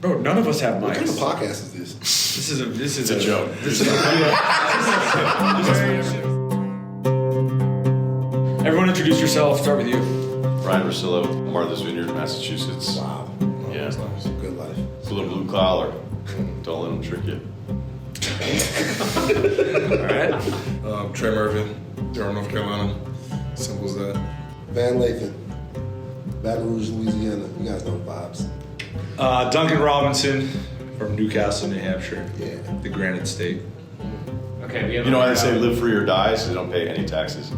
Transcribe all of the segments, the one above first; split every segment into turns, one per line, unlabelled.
Bro, none of us have mics.
What kind of podcast is this?
This is a
joke.
Everyone introduce yourself. Start with you.
Ryen Russillo, Martha's Vineyard, Massachusetts.
Wow.
Yeah.
That's nice. Good life.
It's a little blue collar. Don't let them trick you.
All right.
Trey Murphy, Durham, North Carolina. Simple as that.
Van Lathan, Baton Rouge, Louisiana. You guys know the vibes.
Duncan Robinson from Newcastle, New Hampshire.
Yeah.
The Granite State.
Okay, we have.
You know why they say live free or die? So they don't pay any taxes.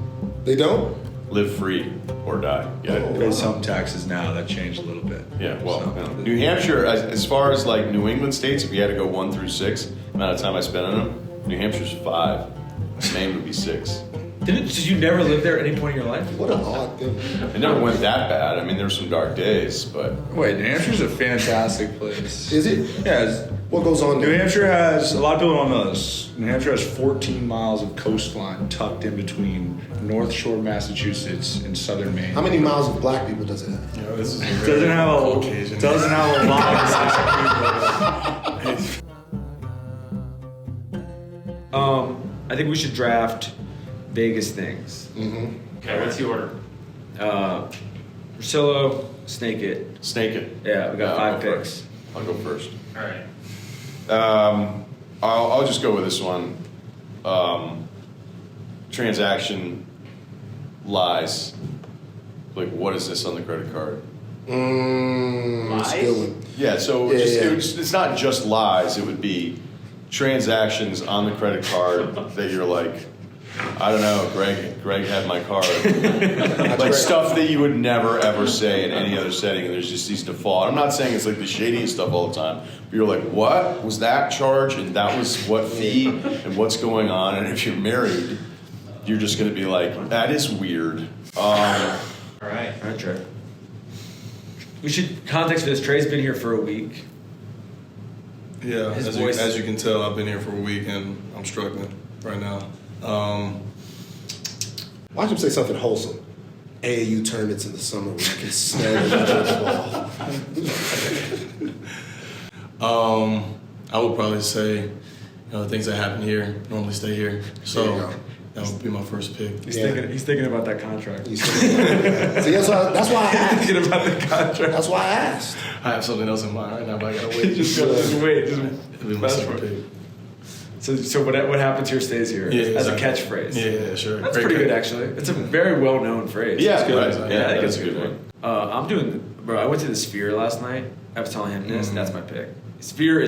They don't?
Live free or die. Yeah.
Oh.
Pay some taxes now. That changed a little bit.
Yeah, well,
So-
New Hampshire, as far as like New England states, if you had to go 1 through 6, the amount of time I spent on them, New Hampshire's 5. Maine would be 6.
Did you never live there at any point in your life?
What an odd thing.
It never went that bad. I mean, there were some dark days, but
Wait, New Hampshire's a fantastic place.
Is it?
Yeah.
What goes on
New
there?
Hampshire has, a lot of people don't know this, New Hampshire has 14 miles of coastline tucked in between North Shore, Massachusetts and southern Maine.
How many miles of black people does it have?
You know, this is
Doesn't have a lot of
I think we should draft Vegas things.
Okay, what's the order?
Russillo, Snake It.
snake it.
Yeah, we got 5 picks.
I'll go first.
All right.
I'll just go with this one. Transaction lies. Like, what is this on the credit card?
That's a good one.
Yeah, so
Yeah,
just,
yeah.
it's not just lies. It would be transactions on the credit card that you're like, I don't know, Greg had my card. Like stuff that you would never ever say in any other setting, and there's just these default. I'm not saying it's like the shadiest stuff all the time, but you're like, what was that charge, and that was what fee, and what's going on? And if you're married, you're just gonna be like, that is weird.
All right.
All right, Trey. We should context for this. Trey's been here for a week.
Yeah,
His
as
voice-
you can tell, I've been here for a week and I'm struggling right now.
Watch him say something wholesome. AAU tournaments in the summer where you can snare the ball.
I would probably say, the things that happen here normally stay here.
There you
So
go.
that would be my first pick.
He's
Yeah.
thinking about that contract.
See, that's why I asked.
Thinking about the contract.
That's why I asked.
I have something else in mind right now, but I gotta wait.
Just wait.
It'll be my
fast
second
forward.
pick.
So what happens here stays here as a catchphrase.
Yeah, sure.
That's
Great
pretty good
pick.
actually. It's a very well known phrase.
Yeah,
It's good.
right.
Yeah, I think
that's
it's
a good one.
I'm doing, bro. I went to the Sphere last night. I was telling him this. That's my pick. The Sphere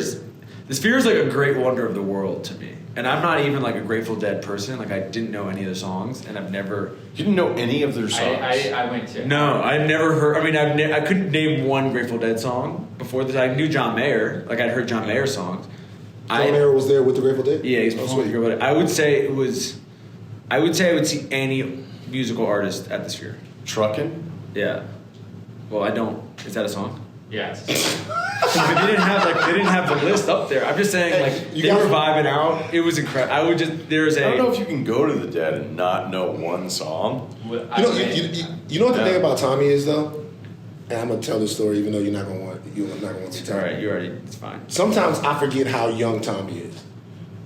is like a great wonder of the world to me. And I'm not even like a Grateful Dead person. Like I didn't know any of the songs, and I've never.
You didn't know any of their songs.
I went to.
No, I never heard. I mean, I couldn't name one Grateful Dead song before this. I knew John Mayer. Like I'd heard John Mayer songs.
John Mayer was there with the Grateful Dead?
Yeah, he's
Oh,
performing
sweet.
with Grateful Dead. I would say I would see any musical artist at the Sphere.
Truckin'?
Yeah. Well, I don't. Is that a song?
Yes.
But they didn't have the list up there. I'm just saying, like
you
they
guys-
were vibing out. It was incredible. I would just
I don't know
a.
if you can go to the Dead and not know one song.
You know what the thing about Tommy is though? And I'm gonna tell this story even though you're not gonna want to
It's
tell
all
me.
right. You already. It's fine.
Sometimes I forget how young Tommy is.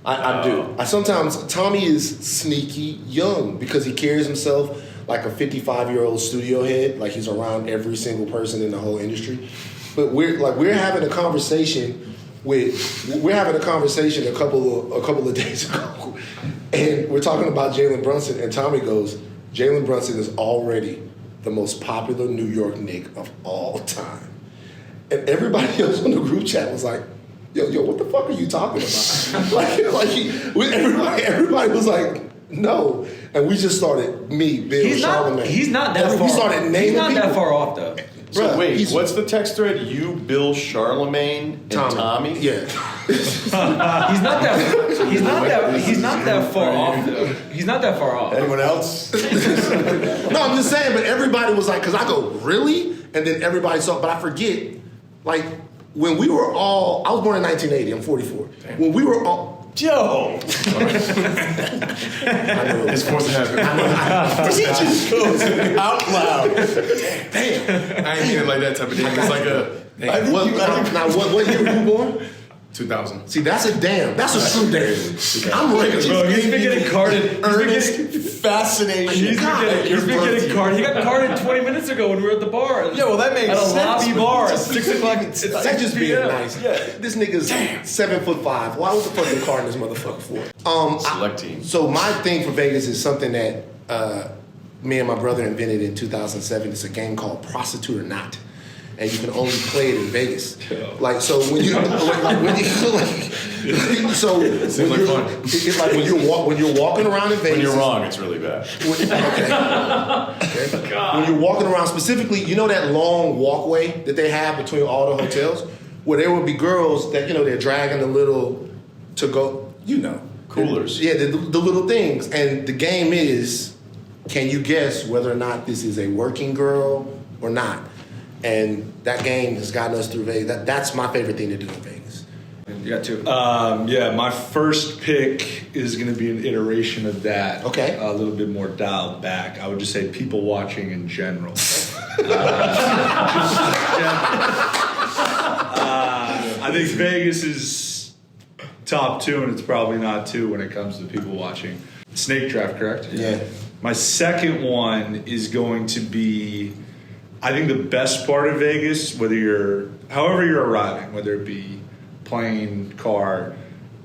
I do. Sometimes Tommy is sneaky young because he carries himself like a 55-year-old studio head, like he's around every single person in the whole industry. But we're having a conversation a couple of days ago, and we're talking about Jalen Brunson, and Tommy goes, Jalen Brunson is already the most popular New York Knick of all time. And everybody else on the group chat was like, yo, what the fuck are you talking about? everybody was like, no. And we just started, Bill, Charlamagne.
He's not that far.
We started naming
He's not
people.
that far off though.
So
Bruh,
wait,
he's-
what's the text thread? You, Bill, Charlamagne, and Tommy?
Yeah.
He's not that far off though. He's not that far off.
Anyone else?
No, I'm just saying, but everybody was like, because I go, really? And then everybody saw, but I forget, like, when we were all, I was born in 1980, I'm 44. When we were all,
Joe!
It's supposed to happen.
He just goes out loud.
Damn. I ain't mean it like that type of thing. It's like
I think you
what year were you born?
2000.
See, that's a true damn. I'm ready.
Bro, he's been getting carded.
Earnest fascination.
He's been getting carded. He got carded 20 minutes ago when we were at the bar.
Yeah, well, that makes
at a
sense.
lobby bar at 6 o'clock.
That's just being nice. Yeah. This nigga's 7'5". Why was the fuck you carding this motherfucker for?
Select team.
So my thing for Vegas is something that me and my brother invented in 2007. It's a game called Prostitute or Not. And you can only play it in Vegas. Like, so when you, it's like when you're walking around in Vegas.
When you're wrong, it's really bad.
Okay. When you're walking around, specifically, you know that long walkway that they have between all the hotels, where there would be girls that they're dragging the little to go,
coolers.
Yeah, the little things, and the game is, can you guess whether or not this is a working girl or not? And that game has gotten us through Vegas. That's my favorite thing to do in Vegas.
You got two.
My first pick is going to be an iteration of that.
Okay.
A little bit more dialed back. I would just say people watching in general. I think Vegas is top 2, and it's probably not 2 when it comes to people watching. Snake draft, correct?
Yeah.
My second one is going to be, I think, the best part of Vegas, however you're arriving, whether it be plane, car,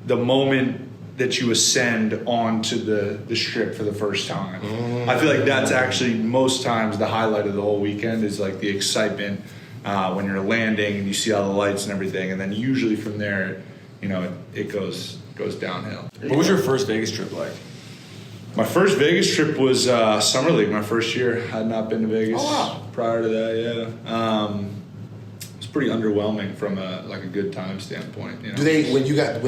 the moment that you ascend onto the strip for the first time. I feel like that's actually most times the highlight of the whole weekend is like the excitement when you're landing and you see all the lights and everything, and then usually from there, it goes downhill.
What was your first Vegas trip like?
My first Vegas trip was Summer League, my first year. I had not been to Vegas prior to that, yeah. It was pretty underwhelming from a good time standpoint.
Do they, when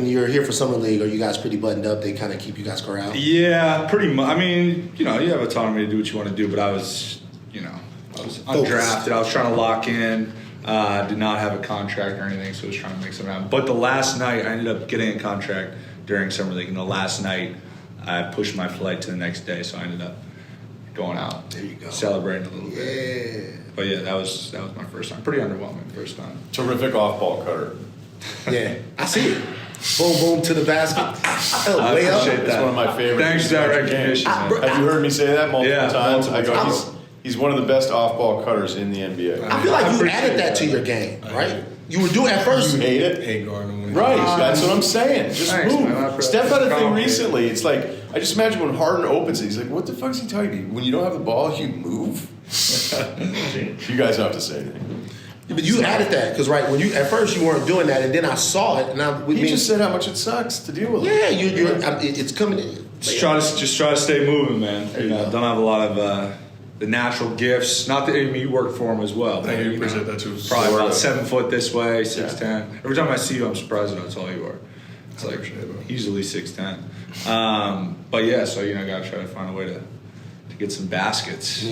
you're here for Summer League, are you guys pretty buttoned up? They kind of keep you guys corralled?
Yeah, pretty much. I mean, you have autonomy to do what you want to do, but I was undrafted. I was trying to lock in. Did not have a contract or anything, so I was trying to make something happen. But the last night, I ended up getting a contract during Summer League, and the last night, I pushed my flight to the next day, so I ended up going out.
There you go.
Celebrating a little bit.
Yeah.
But yeah, that was my first time. Pretty underwhelming first time.
Terrific off-ball cutter.
Yeah, I see it. Boom, boom to the basket.
I appreciate
It's
that.
one of my favorite.
Thanks for that recognition.
Have you heard me say that multiple times?
multiple times.
He's one of the best off-ball cutters in the NBA.
I feel like you
appreciate
added that
that.
to your game, right? You were doing at first.
You hate it?
Hate guarding when
Right, that's what I'm saying. Just
Thanks,
move.
man.
Steph had a thing
Compliment.
recently. It's like, I just imagine when Harden opens it, he's like, what the fuck's he talking to you? When you don't have the ball, you move? You guys don't have to say anything.
Yeah, but you added that because at first you weren't doing that, and then I saw it, and
He just said how much it sucks to deal with it.
yeah, it's coming in.
Just try to stay moving, man. Don't have a lot of the natural gifts. Not that you work for them as well.
Thank you.
know,
Appreciate that too.
Probably about 7 foot this way, 6'10". Every time I see you, I'm surprised at how tall you are. It's like easily 6'10". But yeah, so gotta try to find a way to get some baskets.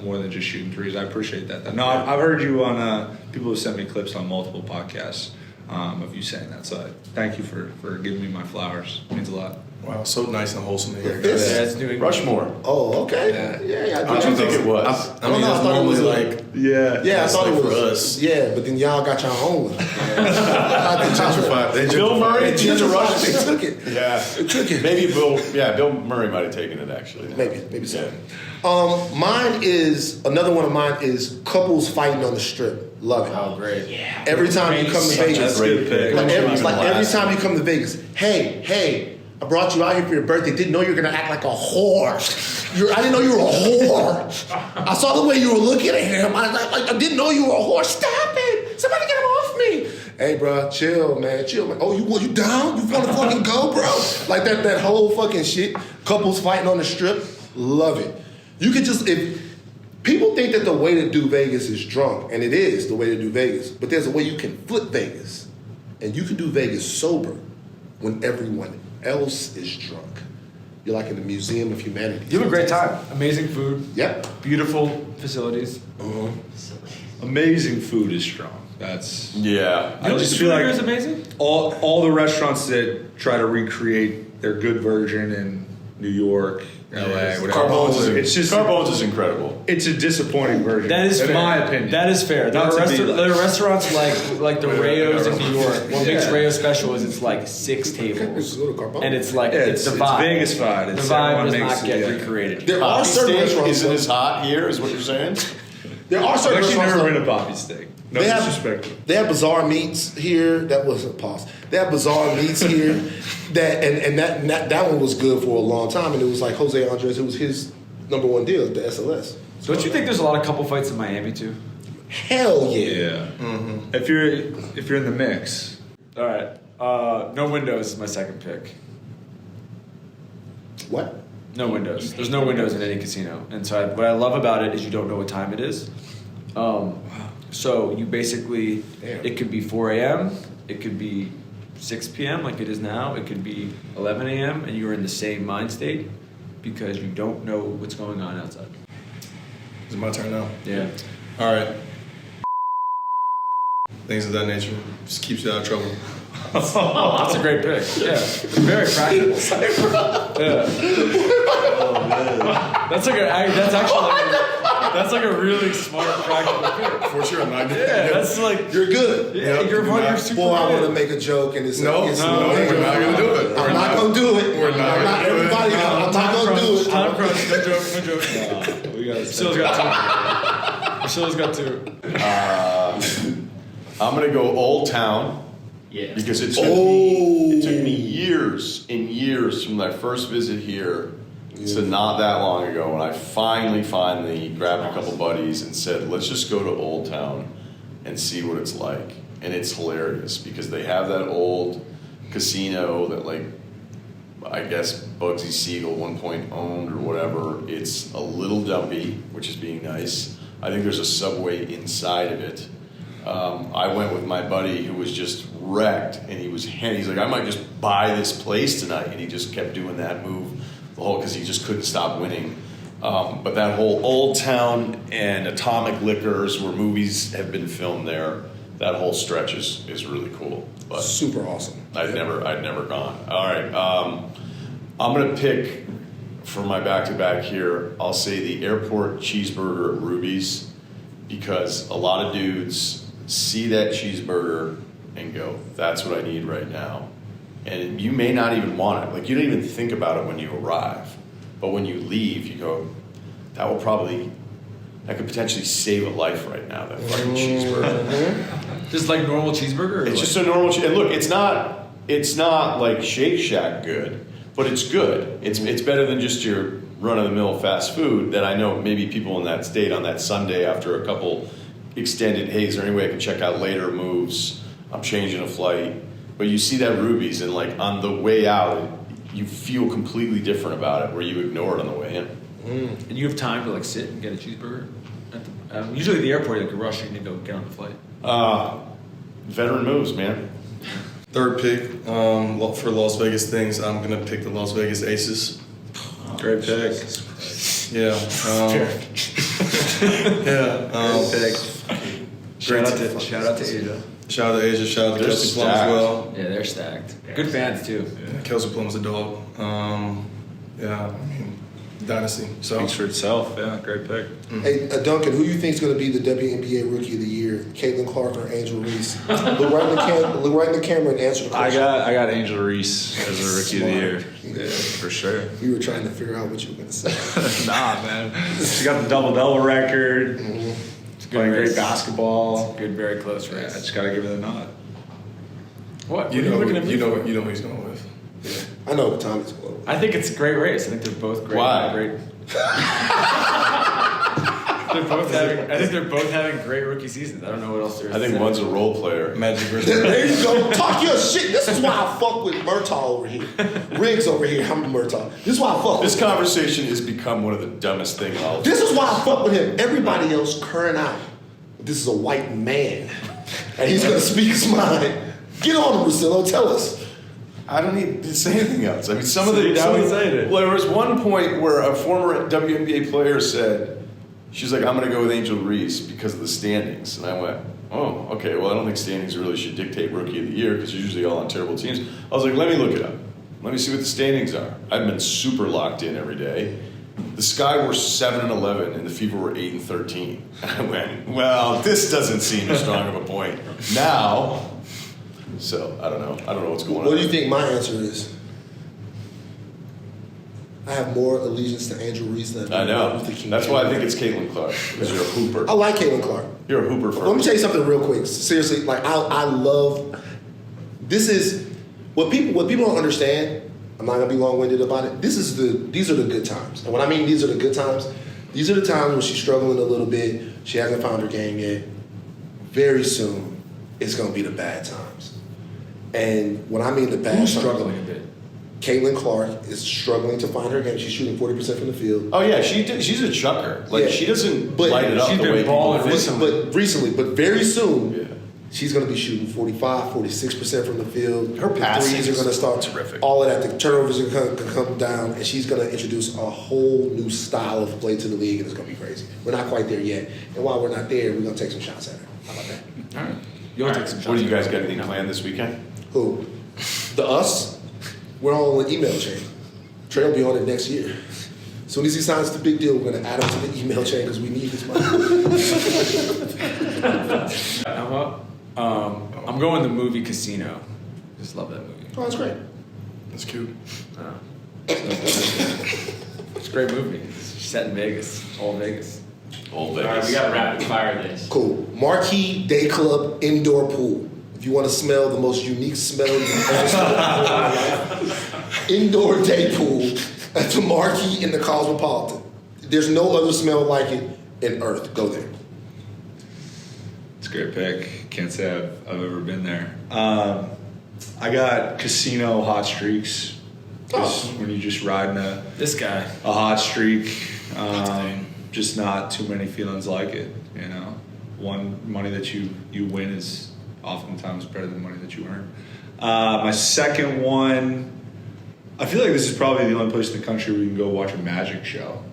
More than just shooting threes. I appreciate that. No, I've heard you on. People have sent me clips on multiple podcasts of you saying that. So thank you for giving me my flowers. It means a lot.
Wow, so nice and wholesome to hear.
This-
Yeah, it's New England.
Rushmore.
Oh, okay. Yeah.
What do you think it was?
I mean, that's normally like
Yeah, I thought it
for
was
us.
Yeah, but then y'all got your own one.
Gentrified.
Bill Murray
They
to rush.
They took it.
Yeah.
They took it.
Maybe Bill Murray might have taken it actually.
Maybe so.
Yeah.
Another one of mine is couples fighting on the strip. Love it.
Oh, great. Yeah.
Every time you come to Vegas,
That's a good pick.
every time you come to Vegas, hey, I brought you out here for your birthday. Didn't know you were gonna act like a whore. I didn't know you were a whore. I saw the way you were looking at him. I didn't know you were a whore. Stop it! Somebody get him off me. Hey, bro, chill, man. Oh, you down? You want to fucking go, bro? Like that whole fucking shit. Couples fighting on the strip. Love it. You could if people think that the way to do Vegas is drunk, and it is the way to do Vegas, but there's a way you can flip Vegas, and you can do Vegas sober when everyone else is drunk. You're like in the Museum of Humanity.
You have a great time. Amazing food.
Yep.
Beautiful facilities.
Amazing food is strong. That's
Yeah.
I just feel like
it's amazing.
all the restaurants that try to recreate their good version in New York
LA, whatever.
Carbone's is incredible.
It's a disappointing version.
That is
in
fair.
my opinion.
That is fair. There
Not
are,
to be
there are restaurants like the Rayos in New York. What makes
Yeah.
Rayo special is it's like 6 tables,
Go to Carbone.
and it's like
Yeah,
it's the vibe.
Vegas vibe.
The
It's
vibe
everyone
does
makes
not
it,
get
yeah.
recreated.
There are
Poppy
certain
steak
restaurants.
isn't
though-
as hot here, is what you're saying?
There are
I've
certain
actually
restaurants.
never
though-
been a Poppy steak. No
They
disrespect.
They have bizarre meats here. That was a pause. They have bizarre meats here. That one was good for a long time, and it was like Jose Andres. It was his number one deal, the SLS.
Don't you think there's a lot of couple fights in Miami too?
Hell yeah.
Yeah. If you're in the mix,
All right. No windows is my second pick.
What?
No windows. There's no windows in any casino, and so what I love about it is you don't know what time it is. So you basically,
Damn.
it could be 4 a.m., it could be 6 p.m. like it is now, it could be 11 a.m. and you're in the same mind state because you don't know what's going on outside.
Is it my turn now?
Yeah.
All right. Things of that nature. Just keeps you out of trouble.
Oh, that's a great pick. Yeah. Very practical. Yeah. That's like a really smart practical pick.
For sure, I'm not good.
Yeah, that's like
You're good.
yeah, you're super
Boy, I
good.
want to make a joke, and it's
No,
it's
no, we're not gonna do it.
I'm not gonna do it.
We're not
I'm
gonna do it.
Everybody, I'm not gonna do it.
Time crunch, no joke.
we got
Priscilla's got two. Priscilla's got two.
I'm going to go Old Town.
Yeah.
Because it took me years and years from my first visit here to not that long ago when I finally grabbed a couple buddies and said, let's just go to Old Town and see what it's like. And it's hilarious because they have that old casino that, like, I guess Bugsy Siegel 1 point owned or whatever. It's a little dumpy, which is being nice. I think there's a subway inside of it. I went with my buddy who was just wrecked, and he's like, I might just buy this place tonight, and he just kept doing that move because he just couldn't stop winning. But that whole Old Town and Atomic Liquors, where movies have been filmed there, that whole stretch is really cool. But
Super awesome.
I'd never gone. All right, I'm gonna pick for my back-to-back here. I'll say the airport cheeseburger at Ruby's because a lot of dudes see that cheeseburger and go, "That's what I need right now." And you may not even want it. Like, you don't even think about it when you arrive, but when you leave, you go, "That could potentially save a life right now." That fucking cheeseburger.
Just like normal cheeseburger? Or
It's just a normal cheese. And look, it's not like Shake Shack good, but it's good. It's better than just your run-of-the-mill fast food that I know maybe people in that state on that Sunday after a couple extended, hey, is there any way I can check out later moves? I'm changing a flight. But you see that Ruby's, and like on the way out, you feel completely different about it where you ignore it on the way in.
And you have time to like sit and get a cheeseburger? Usually at the airport, like you're rushing to go get on the flight.
Veteran moves, man.
Third pick for Las Vegas things, I'm going to pick the Las Vegas Aces.
great pick.
Yeah.
Pick. Shout out to Asia.
Shout out to Asia. Shout out to
They're
Kelsey Plum
stacked.
as well.
Yeah, they're stacked. Good fans too.
Kelsey Plum's a dog. Yeah, I mean, dynasty. So
Speaks for itself. Yeah, great pick.
Hey, Duncan, who you think is going to be the WNBA Rookie of the Year? Caitlin Clark or Angel Reese? Look right in the camera and answer the
I
question.
got Angel Reese as a rookie of the year. Yeah, for sure.
We were trying to figure out what you were going to say.
Nah, man. She got the double-double record. She's playing great
race.
basketball.
Good, very close
Yeah, I
race.
just got to give it a nod.
What?
you
What are
know
looking at me for?
who he's going with.
I know Tommy's going.
I think it's a great race. I think they're both great.
Why?
Great. I think they're both having great rookie seasons. I don't know what else there is.
I think
to say.
one's a role player.
Magic
There you go. Talk your shit. This is why I fuck with Murtaugh over here. Riggs over here. I'm Murtaugh. This is why I fuck
This
with him.
conversation has become one of the dumbest things I'll
This is why I fuck with him. Everybody else current out. This is a white man. And he's going to speak his mind. Get on him, Russillo. Tell us.
I don't need to say anything else. I mean, some of
So
the.
you
some
don't
of-
say it.
Well, there was one point where a former WNBA player said, she's like, I'm going to go with Angel Reese because of the standings. And I went, oh, okay, well, I don't think standings really should dictate Rookie of the Year because you're usually all on terrible teams. I was like, let me look it up. Let me see what the standings are. I've been super locked in every day. The Sky were 7-11 and the Fever were 8-13. I went, well, this doesn't seem as strong of a point now. So I don't know. I don't know what's going on.
What do you think my answer is? I have more allegiance to Angel Reese than
I know.
Luther King.
That's why I think it's Caitlin Clark, because you're a hooper.
I like Caitlin Clark.
You're a hooper first.
Let me tell you something real quick. Seriously, like I love. This is what people don't understand. I'm not gonna be long-winded about it. These are the good times, and when I mean these are the good times, these are the times when she's struggling a little bit. She hasn't found her game yet. Very soon, it's gonna be the bad times. And when I mean the bad
Who's
times,
struggling a bit?
Caitlin Clark is struggling to find her game. She's shooting 40% from the field.
Oh yeah, she's a chucker. Like
Yeah.
she doesn't
But
light it up
she's
the
been
way people
balling
think.
recently.
But very soon,
Yeah.
she's going to be shooting 45, 46% from the field.
Her passing
threes are going to
is
start.
terrific.
All of that. The turnovers are going to come down, and she's going to introduce a whole new style of play to the league, and it's going to be crazy. We're not quite there yet, and while we're not there, we're going to take some shots at her. How about that?
All right. You'll take some shots.
What do you guys
at
got
her.
anything planned this weekend?
Who? The us? We're on the email chain. Trey will be on it next year. As soon as he signs the big deal, we're going to add him to the email chain because we need this money.
I'm going the movie Casino. Just love that movie.
Oh, that's great.
That's cute.
It's a great movie. It's set in Vegas. All Vegas.
Old
All right,
Vegas.
we got to rapid fire this.
Cool. Marquee Day Club indoor pool. If you want to smell the most unique smell you've ever smelled in your life, indoor day pool at the Marquee in the Cosmopolitan. There's no other smell like it in Earth. Go there.
It's a great pick. Can't say I've ever been there. I got Casino Hot Streaks. Just when you just riding a
This guy.
hot streak, just not too many feelings like it. You know, money that you win is oftentimes better than money that you earn. My second one, I feel like this is probably the only place in the country where you can go watch a magic show.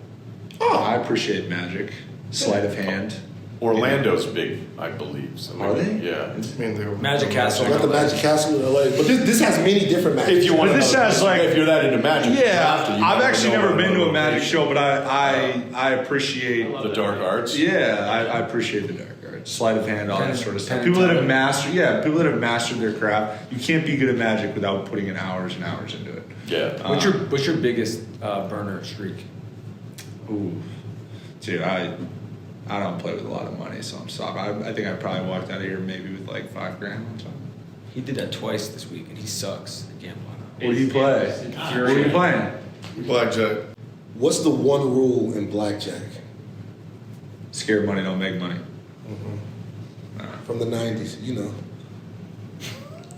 I appreciate magic. Sleight of hand.
Orlando's big, I believe. So
Are they?
Yeah.
I mean, they were
Magic Castle.
So got the Magic Castle in LA. But this has many different magic.
If you want
But
to
this
know,
has, like-
if you're that into magic, you have to. You
I've
gotta
actually
know
never
where
been to a
the
magic
location.
show, but I appreciate.
The dark arts.
Yeah, I appreciate the dark arts, sleight of hand, all that sort of stuff.
Penn
People that
and
have mastered their craft. You can't be good at magic without putting in hours and hours into it.
Yeah.
What's your biggest burner streak?
Ooh, dude, I don't play with a lot of money, so I'm sorry. I think I probably walked out of here maybe with like $5,000 on top.
He did that twice this week, and he sucks at gambling.
What do you play? What are you playing?
blackjack.
What's the one rule in blackjack
Scared money don't make money.
from the 90s? You know.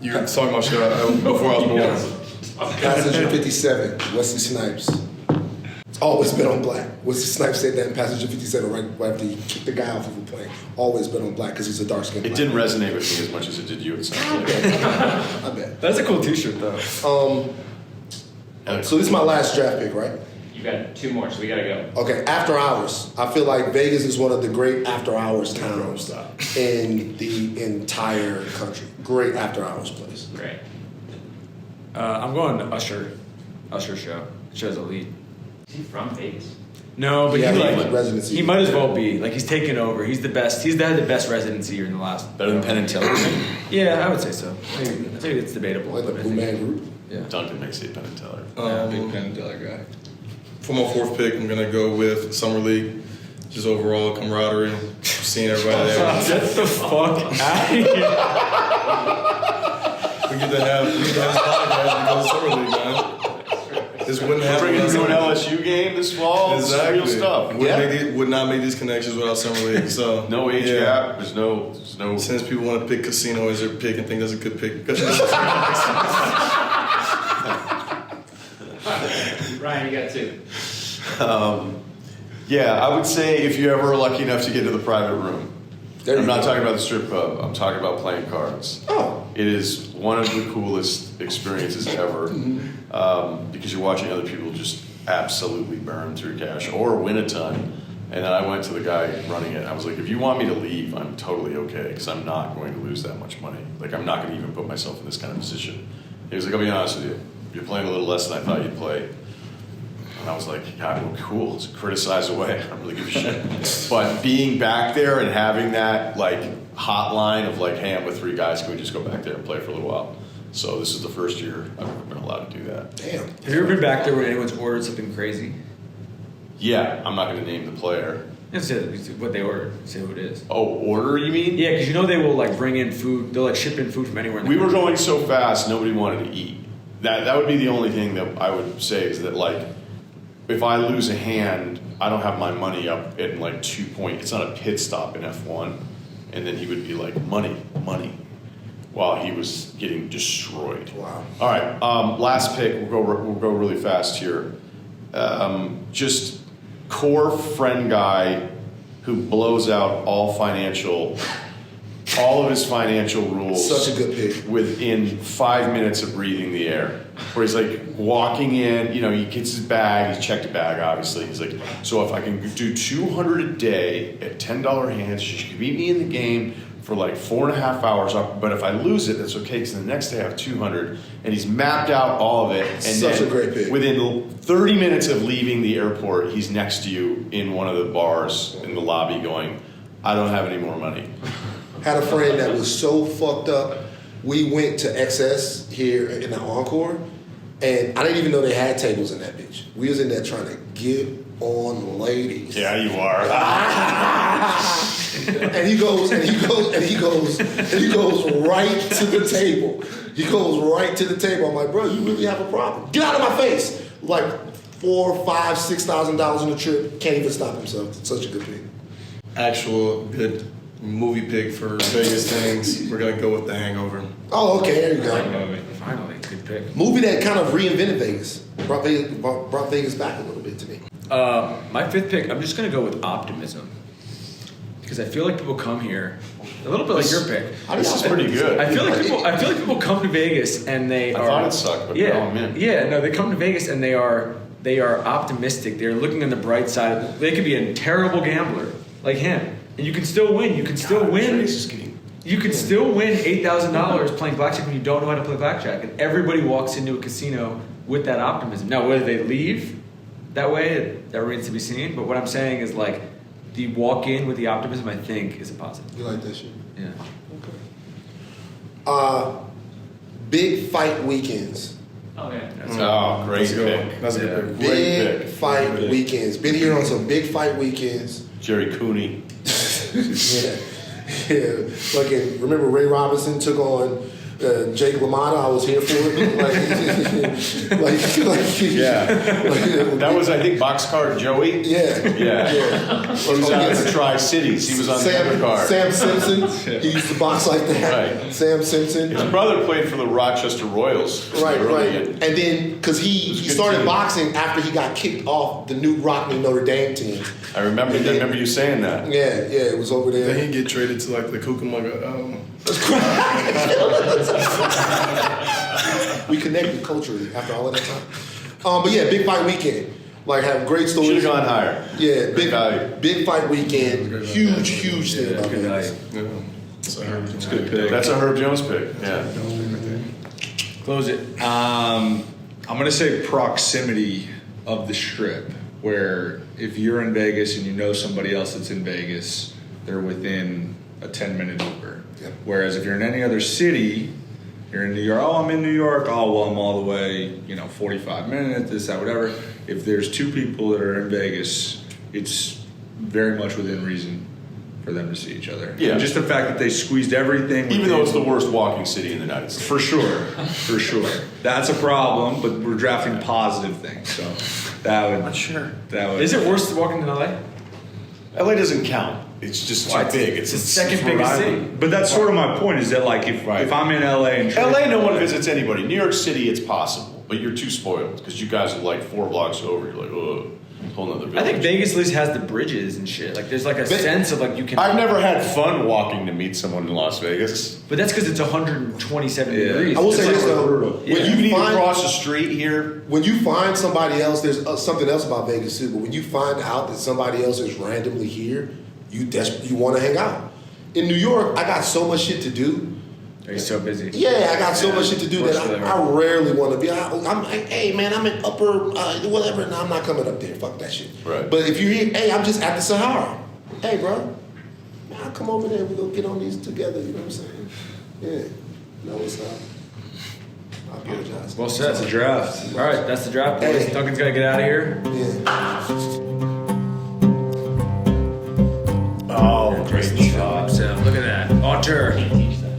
You were talking about shit before I was born.
Passenger 57, Wesley Snipes. It's always been on black. Wesley Snipes said that in Passenger 57 right after he kicked the guy off of the plane. Always been on black because he's a dark-skinned
It
black
didn't
man.
resonate with me as much as it did you. It sounds like.
I bet.
That's a cool T-shirt, though.
So this is my last draft pick, right?
You got two more, so we got to go.
Okay, after hours. I feel like Vegas is one of the great after hours towns in the entire country. Great after hours place.
Great.
I'm going to Usher show. The show's elite.
Is he from Vegas?
No, but
Yeah,
he
he
like
residency.
he might as well be. Like he's taken over. He's the best. He's had the best residency here in the last.
Better than Penn and Teller.
Yeah, I would say so. Maybe it's debatable.
Like the
but I
Blue
think-
Man Group.
Yeah.
Duncan makes it Penn and Teller.
Yeah, big Penn and Teller guy.
For my fourth pick, I'm gonna go with Summer League. Just overall camaraderie, seeing everybody there.
Get the fuck out of here.
We get to have this podcast because of Summer League, man. This wouldn't happen.
Bringing
without
to an
Summer League.
LSU game this fall.
Exactly.
It's real stuff.
Would not make these connections without Summer League. So
No age
yeah.
gap. There's no.
Since people want to pick Casino as their pick and think that's a good pick.
Ryan, you got two.
Yeah, I would say if you're ever lucky enough to get to the private room.
There
I'm
you
not
go.
talking about the strip club. I'm talking about playing cards.
Oh.
It is one of the coolest experiences ever because you're watching other people just absolutely burn through cash or win a ton. And then I went to the guy running it. I was like, if you want me to leave, I'm totally okay because I'm not going to lose that much money. Like, I'm not going to even put myself in this kind of position. He was like, I'll be honest with you. you're playing a little less than I thought you'd play. And I was like, God, well, cool. It's criticize away. I don't really give a shit. But being back there and having that like hotline of like, hey, I'm with 3 guys. Can we just go back there and play for a little while? So this is the first year I've ever been allowed to do that.
Damn.
Have you ever been back there when anyone's ordered something crazy?
Yeah, I'm not going to name the player.
Just say what they ordered. Say who it is.
Oh, order, you mean?
Yeah, because you know they will like bring in food. They'll like ship in food from anywhere. In the
We were
country.
going so fast, nobody wanted to eat. That would be the only thing that I would say is that like, if I lose a hand, I don't have my money up at like 2 point. It's not a pit stop in F1, and then he would be like money, while he was getting destroyed.
Wow.
All right, last pick. We'll go really fast here. Just core friend guy who blows out all of his financial rules.
Such a good pick.
Within 5 minutes of breathing the air. Where he's like walking in, he gets his bag, he's checked a bag, obviously. He's like, so if I can do 200 a day at $10 hands, she can beat me in the game for like 4.5 hours. But if I lose it, that's okay, because the next day I have 200. And he's mapped out all of it. And
Such a great pick.
Within 30 minutes of leaving the airport, he's next to you in one of the bars in the lobby going, I don't have any more money.
Had a friend that was so fucked up. We went to XS here in the Encore, and I didn't even know they had tables in that bitch. We was in there trying to get on ladies.
Yeah, you are.
And he goes right to the table. He goes right to the table. I'm like, bro, you really have a problem. Get out of my face. Like $4,000, $5,000, $6,000 on the trip. Can't even stop himself. It's such a good pick.
Actual good movie pick for Vegas things. We're gonna go with The Hangover.
Oh, okay, there you go.
Finally, good pick.
Movie that kind of reinvented Vegas. Brought Vegas back a little bit to me.
My 5th pick, I'm just gonna go with optimism, because I feel like people come here a little bit like your pick.
This is pretty good.
I feel like people come to Vegas and they
I
are.
thought it sucked, but now I'm in.
Yeah, no, they come to Vegas and they are optimistic. They're looking on the bright side. They could be a terrible gambler like him, and you can still win. You can still win. You can still win $8,000 playing blackjack when you don't know how to play blackjack. And everybody walks into a casino with that optimism. Now, whether they leave that way, that remains to be seen. But what I'm saying is, like, the walk in with the optimism, I think, is a positive.
You like that shit?
Yeah.
Okay. Big fight weekends.
Oh, yeah.
Oh, great pick.
That's a
Yeah.
good pick.
Big
pick.
fight weekends. Been here on some big fight weekends.
Jerry Cooney.
Yeah. Fucking remember Ray Robinson took on Jake LaMotta. I was here for it.
Yeah. That was, I think, Boxcar Joey.
Yeah.
Yeah. He was out in the Tri-Cities. He was on the undercard.
Sam Simpson. He used to box like that.
Right.
Sam Simpson.
His brother played for the Rochester Royals.
Right.
Early.
And then, because he
good
started
team.
boxing after he got kicked off the New Rockney Notre Dame team.
I remember you saying that.
Yeah, it was over there.
Then he get traded to like the Cucamonga.
We connected culturally after all of that time. But yeah, big fight weekend. Like, have great stories.
Should have gone higher.
Yeah,
value.
big fight weekend. Huge thing about
Good
Vegas.
value.
Yeah. It's a Herb Jones
Good pick.
That's a Herb Jones pick. Yeah.
Close it.
I'm going to say proximity of the strip, where if you're in Vegas and you know somebody else that's in Vegas, they're within a 10-minute Uber.
Yep.
Whereas if you're in any other city, you're in New York, I'm in New York, well, I'm all the way, 45 minutes, this, that, whatever. If there's 2 people that are in Vegas, it's very much within reason for them to see each other.
Yeah.
And just the fact that they squeezed everything.
Even though it's
within-
the worst walking city in the United States.
For sure. That's a problem, but we're drafting positive things, so that would.
I'm not sure.
That would.
Is it worse to walk into LA?
LA doesn't count. It's just
Why?
too big.
It's the second biggest
Rhode
city.
Island.
But that's sort of my point. Is that like if I'm in LA and
LA, no one visits anybody. New York City, it's possible, but you're too spoiled because you guys are like 4 blocks over. You're like, oh, whole nother village.
I think Vegas at least has the bridges and shit. Like, there's like a sense of like you can.
I've never had fun walking to meet someone in Las Vegas.
But that's because it's 127 degrees.
I will
It's
say
like
this though.
brutal.
When
You
you
can even
find
cross the street here.
when you find somebody else, there's something else about Vegas too. But when you find out that somebody else is randomly here, you want to hang out. In New York, I got so much shit to do
Are you so busy?
Yeah, I got so much shit to do
Works
that
really
I
hard.
rarely want to be. I'm like, hey man, I'm in upper whatever. No, I'm not coming up there. Fuck that shit.
Right.
But if you hear, hey, I'm just at the Sahara. Hey, bro, I'll come over there. We go get on these together. You know what I'm saying? Yeah. Know what's up? I apologize.
Well said.
That's a draft.
All right, that's the draft, boys.
Hey.
Duncan's got to get out of here.
Yeah.
Oh, great shot.
So, look at that. Auteur.
Can't teach that.